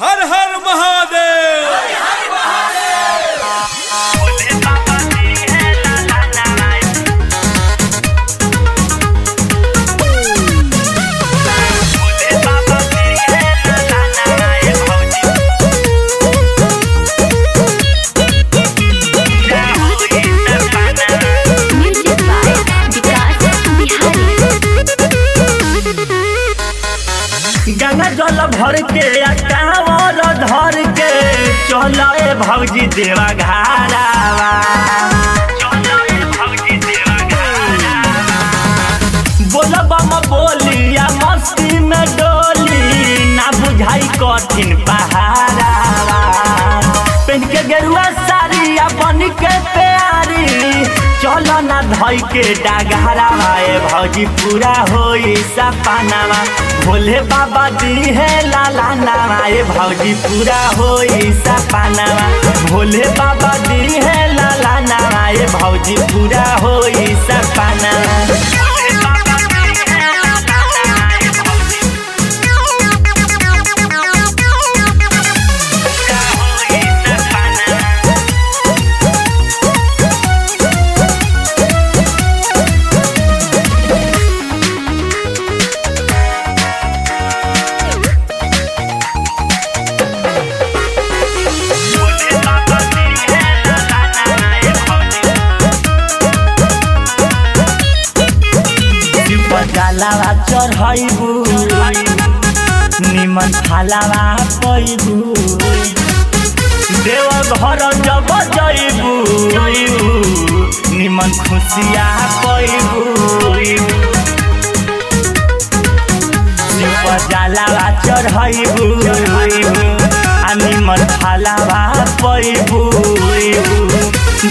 हर हर महादेव। गंगा जल भर के कांवर धर के चले भौजी देवा घारावा। बोलबम बोलिया मस्ती में डोली ना बुझाई कठिन पहाड़ावा। पहन के गेरुआ साड़ी बन के प्यारी चलो ना धई के डागहरावा। भौजी पूरा होई सपनावा भोले बाबा दी है लाला नावा। भौजी पूरा होई सपनावा भोले बाबा दी है लाला नावा। भौजी पूरा होई सपनावा। जलावा चढ़ाइबू निमन फालावा पैबू देव घर जब जइबू निमन खुशिया पैबू। जलावा चढ़ाइबू आ निमन फालावा पैबू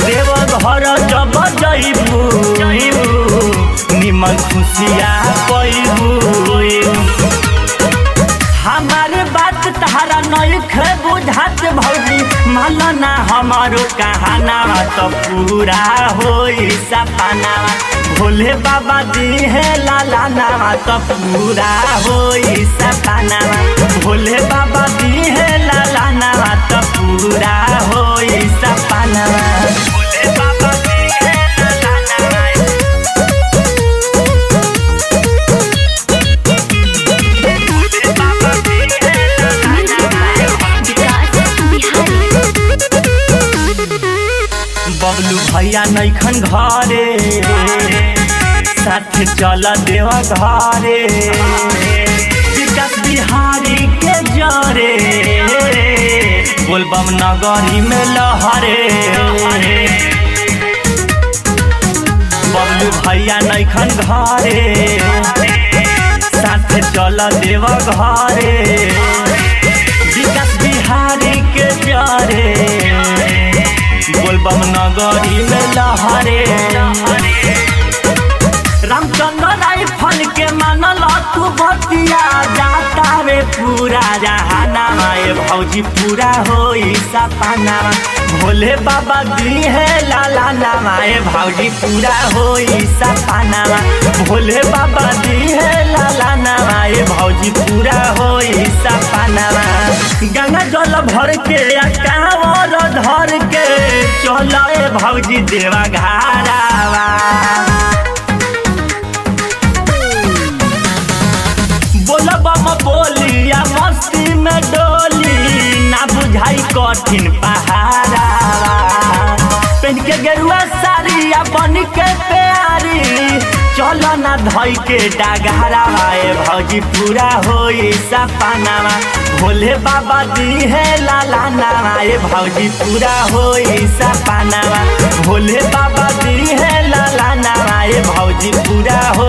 देव घर जब जइबू निमन खुशिया पैबू। हमारे बात तहरा नइखे बुझात भौजी मालना हमारो कहानावा तो पूरा होई सपनावा भोले बाबा दी है लाला नावा। तो पूरा होई सपनावा भोले बाबा दी है लाला नावा। तो पूरा होई सपनावा भोले बाबा दी है लाला नावा। बबलू भैया नैखन घरे साथ चल देव घरे विकास बिहारी के जरे बोलबम नगरी में लहरे। बबलू भैया नैखन घरे साथ चल देव घरे विकास बिहारी के जरे बोलबम नगरी में लहरे। रामचंद्र राइफल के मानल तू बतिया जाता रे पूरा जहानावा। भौजी पूरा होई सपनावा भोले बाबा दी है लाला नावा। भौजी पूरा होई सपनावा भोले बाबा दी है लाला नावा। भौजी पूरा होई सपनावा। गंगा जल भर के कांवर धर के चले भौजी देवा घारावा। बोलबम बोलिया मस्ती में डोली ना बुझाई कठिन पहाड़ावा। पहन के गेरुआ साड़ी बन के प्यारी चलो ना धई के डागहरावा। भौजी पूरा होई सपनावा भोले बाबा दी है लाला नावा। भौजी पूरा होई सपनावा भोले बाबा दी है लाला नावा। भौजी पूरा हो